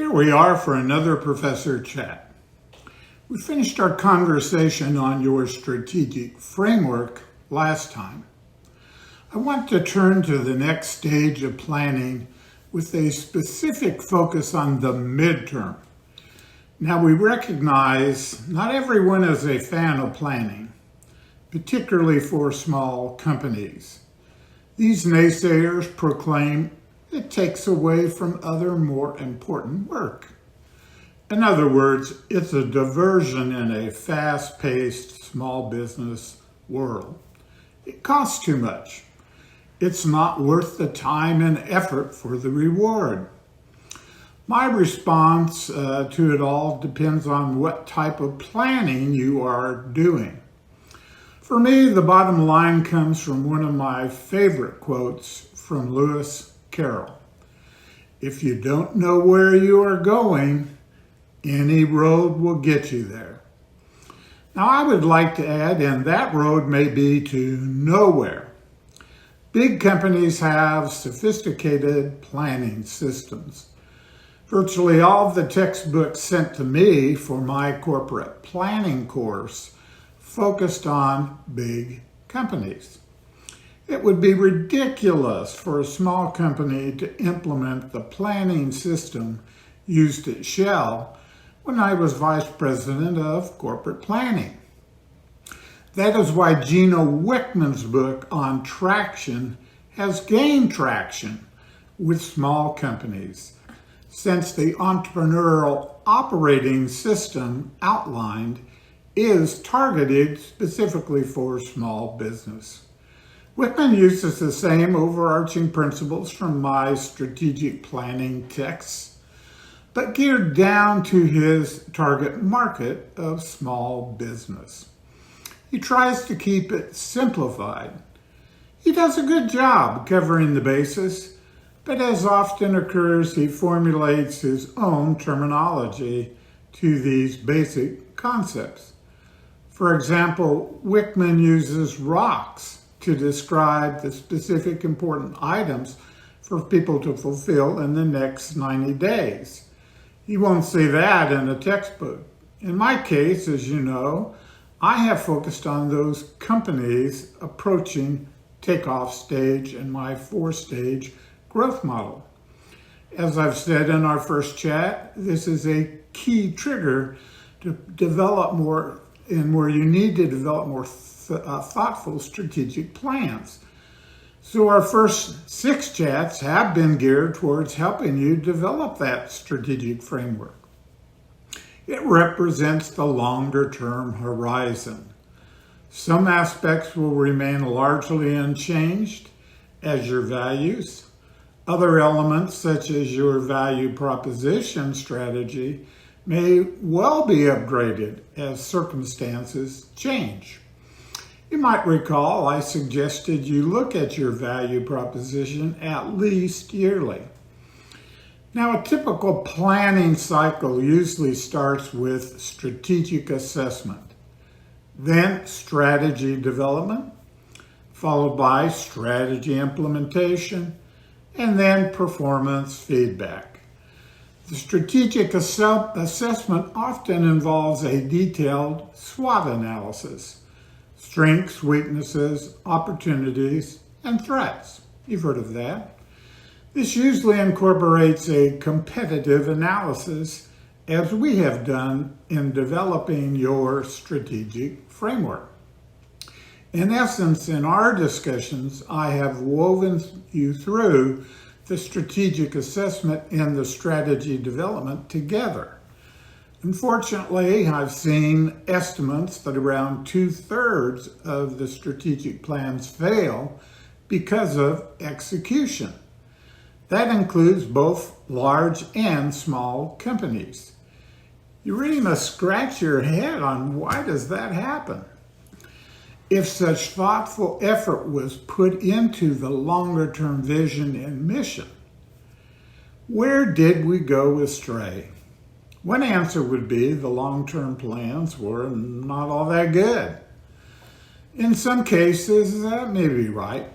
Here we are for another Professor Chat. We finished our conversation on your strategic framework last time. I want to turn to the next stage of planning with a specific focus on the midterm. Now, we recognize not everyone is a fan of planning, particularly for small companies. These naysayers proclaim it takes away from other more important work. In other words, it's a diversion in a fast-paced small business world. It costs too much. It's not worth the time and effort for the reward. My response to it all depends on what type of planning you are doing. For me, the bottom line comes from one of my favorite quotes from Lewis Carroll. If you don't know where you are going, any road will get you there. Now, I would like to add, and that road may be to nowhere. Big companies have sophisticated planning systems. Virtually all of the textbooks sent to me for my corporate planning course focused on big companies. It would be ridiculous for a small company to implement the planning system used at Shell when I was vice president of corporate planning. That is why Gino Wickman's book on traction has gained traction with small companies, since the entrepreneurial operating system outlined is targeted specifically for small business. Wickman uses the same overarching principles from my strategic planning texts, but geared down to his target market of small business. He tries to keep it simplified. He does a good job covering the basis, but as often occurs, he formulates his own terminology to these basic concepts. For example, Wickman uses rocks to describe the specific important items for people to fulfill in the next 90 days. You won't see that in a textbook. In my case, as you know, I have focused on those companies approaching takeoff stage in my 4-stage growth model. As I've said in our first chat, this is a key trigger to develop more and where you need to develop more thoughtful strategic plans. So our first 6 chats have been geared towards helping you develop that strategic framework. It represents the longer-term horizon. Some aspects will remain largely unchanged, as your values. Other elements, such as your value proposition strategy, may well be upgraded as circumstances change. You might recall I suggested you look at your value proposition at least yearly. Now, a typical planning cycle usually starts with strategic assessment, then strategy development, followed by strategy implementation, and then performance feedback. The strategic assessment often involves a detailed SWOT analysis. Strengths, weaknesses, opportunities, and threats. You've heard of that. This usually incorporates a competitive analysis, as we have done in developing your strategic framework. In essence, in our discussions, I have woven you through the strategic assessment and the strategy development together. Unfortunately, I've seen estimates that around 2/3 of the strategic plans fail because of execution. That includes both large and small companies. You really must scratch your head on why does that happen? If such thoughtful effort was put into the longer-term vision and mission, where did we go astray? One answer would be the long-term plans were not all that good. In some cases, that may be right,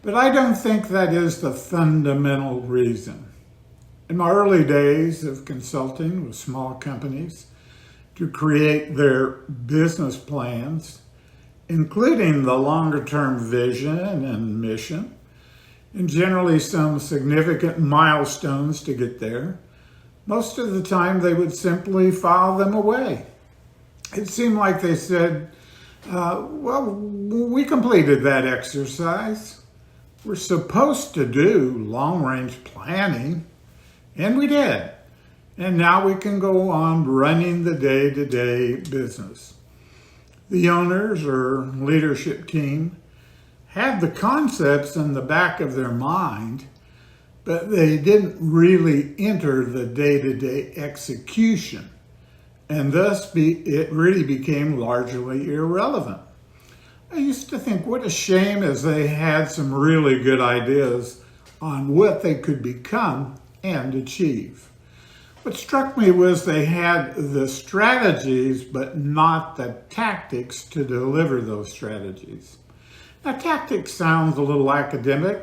but I don't think that is the fundamental reason. In my early days of consulting with small companies to create their business plans, including the longer-term vision and mission, and generally some significant milestones to get there, most of the time they would simply file them away. It seemed like they said, well, we completed that exercise. We're supposed to do long-range planning, and we did. And now we can go on running the day-to-day business. The owners or leadership team had the concepts in the back of their mind, but they didn't really enter the day-to-day execution. And thus it really became largely irrelevant. I used to think what a shame as they had some really good ideas on what they could become and achieve. What struck me was they had the strategies, but not the tactics to deliver those strategies. Now, tactics sounds a little academic,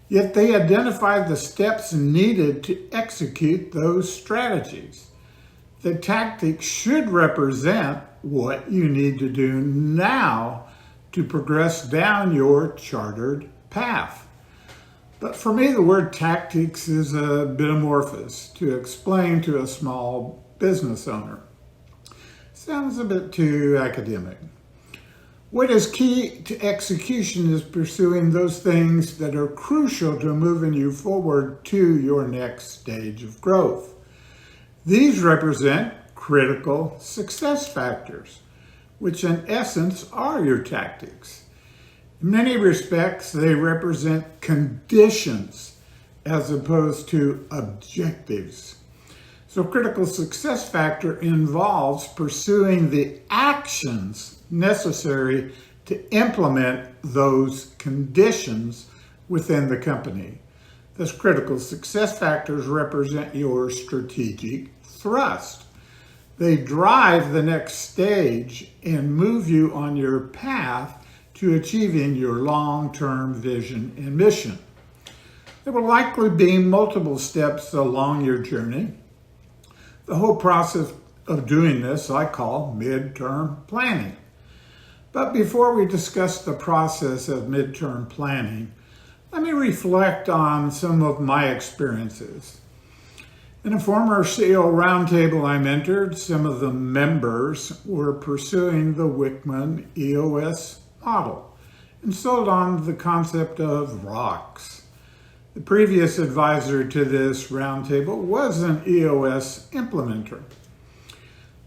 yet they identified the steps needed to execute those strategies. The tactics should represent what you need to do now to progress down your chartered path. But for me, the word tactics is a bit amorphous to explain to a small business owner. Sounds a bit too academic. What is key to execution is pursuing those things that are crucial to moving you forward to your next stage of growth. These represent critical success factors, which in essence are your tactics. In many respects, they represent conditions as opposed to objectives. So critical success factor involves pursuing the actions necessary to implement those conditions within the company. Thus, critical success factors represent your strategic thrust. They drive the next stage and move you on your path to achieving your long-term vision and mission. There will likely be multiple steps along your journey. The whole process of doing this I call midterm planning. But before we discuss the process of midterm planning, let me reflect on some of my experiences. In a former CEO roundtable I mentored, some of the members were pursuing the Wickman EOS model and sold on the concept of rocks. The previous advisor to this roundtable was an EOS implementer.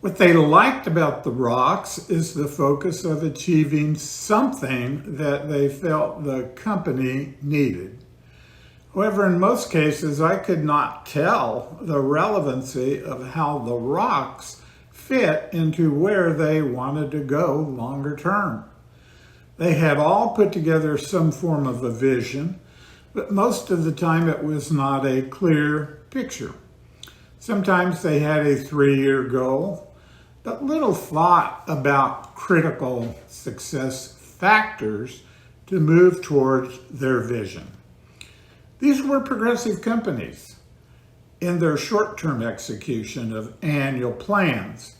What they liked about the rocks is the focus of achieving something that they felt the company needed. However, in most cases, I could not tell the relevancy of how the rocks fit into where they wanted to go longer term. They had all put together some form of a vision, but most of the time it was not a clear picture. Sometimes they had a 3-year goal, but little thought about critical success factors to move towards their vision. These were progressive companies in their short-term execution of annual plans,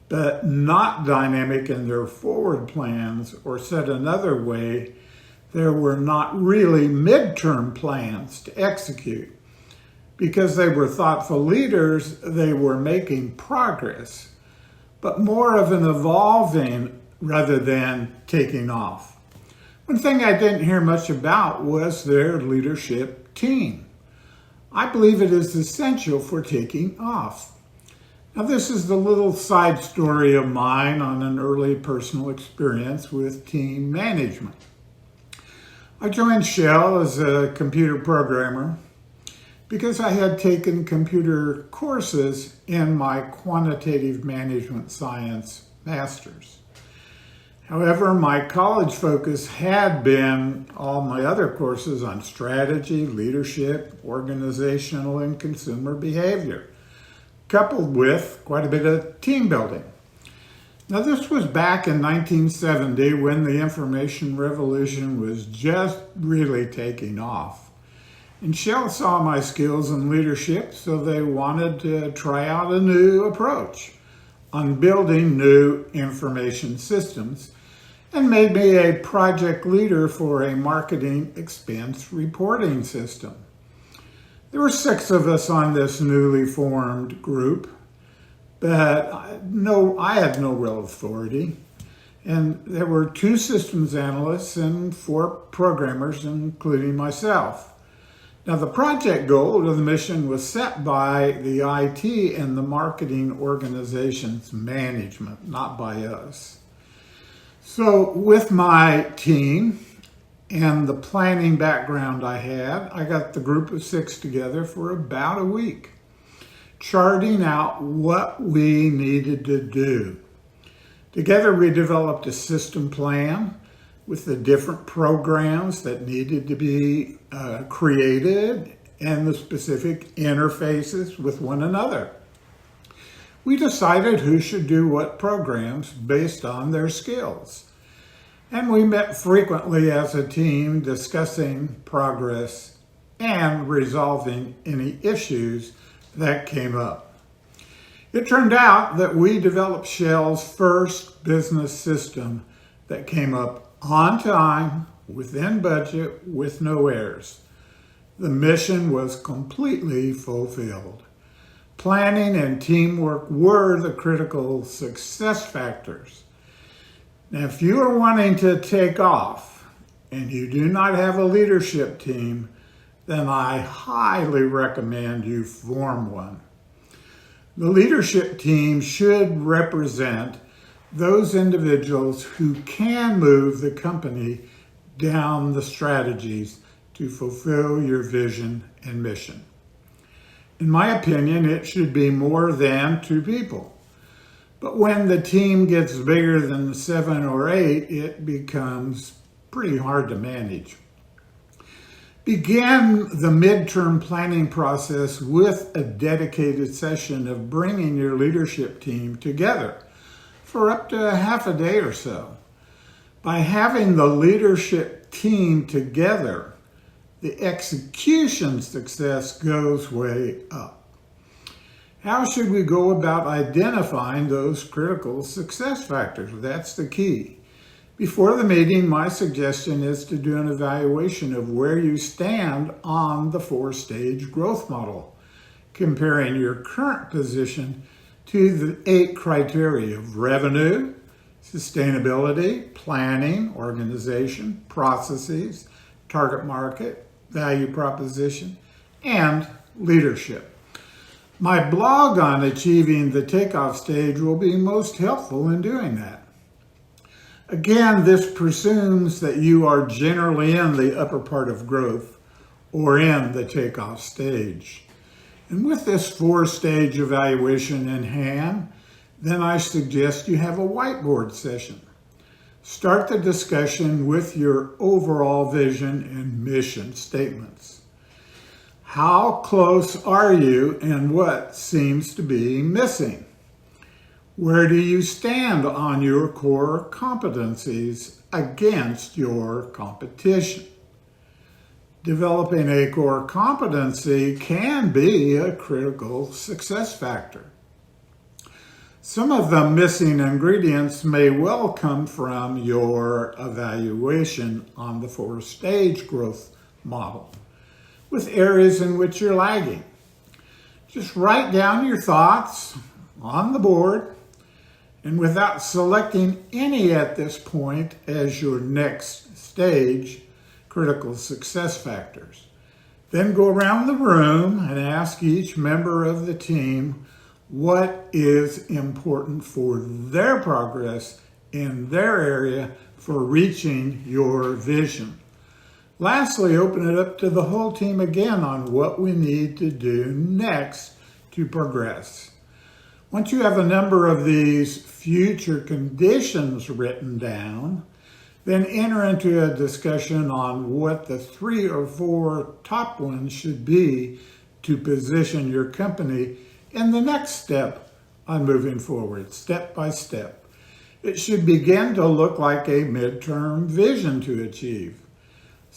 but not dynamic in their forward plans, or said another way, there were not really midterm plans to execute. Because they were thoughtful leaders, they were making progress, but more of an evolving rather than taking off. One thing I didn't hear much about was their leadership team. I believe it is essential for taking off. Now, this is the little side story of mine on an early personal experience with team management. I joined Shell as a computer programmer because I had taken computer courses in my quantitative management science master's. However, my college focus had been all my other courses on strategy, leadership, organizational, and consumer behavior, coupled with quite a bit of team building. Now, this was back in 1970 when the information revolution was just really taking off. And Shell saw my skills in leadership, so they wanted to try out a new approach on building new information systems and made me a project leader for a marketing expense reporting system. There were 6 of us on this newly formed group, but I had no real authority. And there were 2 systems analysts and 4 programmers, including myself. Now, the project goal of the mission was set by the IT and the marketing organization's management, not by us. So with my team and the planning background I had, I got the group of 6 together for about a week, charting out what we needed to do. Together, we developed a system plan with the different programs that needed to be created and the specific interfaces with one another. We decided who should do what programs based on their skills. And we met frequently as a team discussing progress and resolving any issues that came up. It turned out that we developed Shell's first business system that came up on time, within budget, with no errors. The mission was completely fulfilled. Planning and teamwork were the critical success factors. Now, if you are wanting to take off and you do not have a leadership team, then I highly recommend you form one. The leadership team should represent those individuals who can move the company down the strategies to fulfill your vision and mission. In my opinion, it should be more than 2 people. But when the team gets bigger than 7 or 8, it becomes pretty hard to manage. Begin the midterm planning process with a dedicated session of bringing your leadership team together for up to half a day or so. By having the leadership team together, the execution success goes way up. How should we go about identifying those critical success factors? That's the key. Before the meeting, my suggestion is to do an evaluation of where you stand on the 4-stage growth model, comparing your current position to the 8 criteria of revenue, sustainability, planning, organization, processes, target market, value proposition, and leadership. My blog on achieving the takeoff stage will be most helpful in doing that. Again, this presumes that you are generally in the upper part of growth or in the takeoff stage. And with this 4-stage evaluation in hand, then I suggest you have a whiteboard session. Start the discussion with your overall vision and mission statements. How close are you and what seems to be missing? Where do you stand on your core competencies against your competition? Developing a core competency can be a critical success factor. Some of the missing ingredients may well come from your evaluation on the 4-stage growth model, with areas in which you're lagging. Just write down your thoughts on the board, and without selecting any at this point as your next stage, critical success factors. Then go around the room and ask each member of the team what is important for their progress in their area for reaching your vision. Lastly, open it up to the whole team again on what we need to do next to progress. Once you have a number of these future conditions written down, then enter into a discussion on what the 3 or 4 top ones should be to position your company in the next step on moving forward, step by step. It should begin to look like a midterm vision to achieve.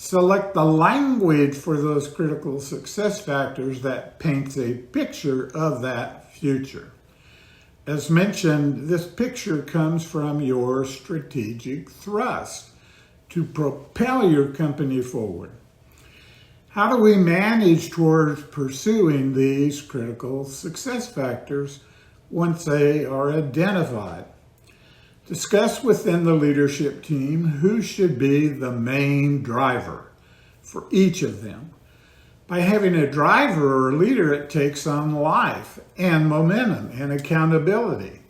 Select the language for those critical success factors that paints a picture of that future. As mentioned, this picture comes from your strategic thrust to propel your company forward. How do we manage towards pursuing these critical success factors once they are identified? Discuss within the leadership team who should be the main driver for each of them. By having a driver or a leader, it takes on life and momentum and accountability.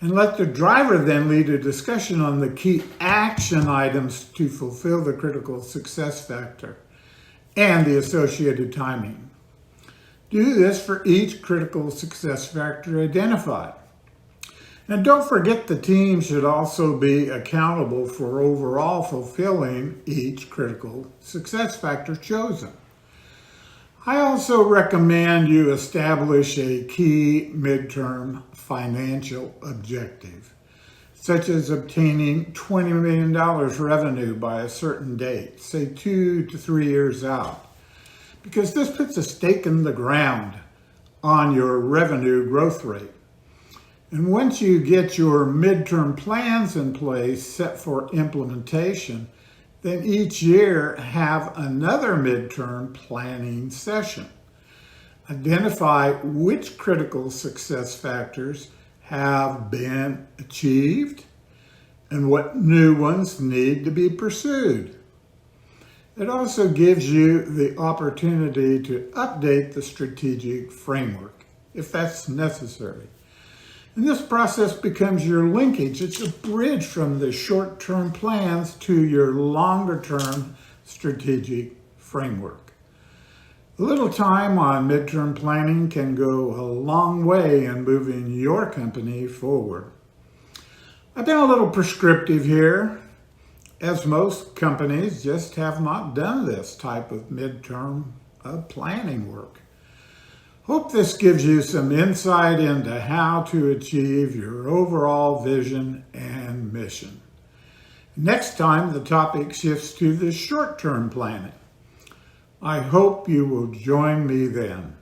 And let the driver then lead a discussion on the key action items to fulfill the critical success factor and the associated timing. Do this for each critical success factor identified. And don't forget the team should also be accountable for overall fulfilling each critical success factor chosen. I also recommend you establish a key midterm financial objective, such as obtaining $20 million revenue by a certain date, say 2 to 3 years out, because this puts a stake in the ground on your revenue growth rate. And once you get your midterm plans in place set for implementation, then each year have another midterm planning session. Identify which critical success factors have been achieved and what new ones need to be pursued. It also gives you the opportunity to update the strategic framework if that's necessary. And this process becomes your linkage. It's a bridge from the short-term plans to your longer-term strategic framework. A little time on midterm planning can go a long way in moving your company forward. I've been a little prescriptive here, as most companies just have not done this type of midterm planning work. Hope this gives you some insight into how to achieve your overall vision and mission. Next time, the topic shifts to the short-term planning. I hope you will join me then.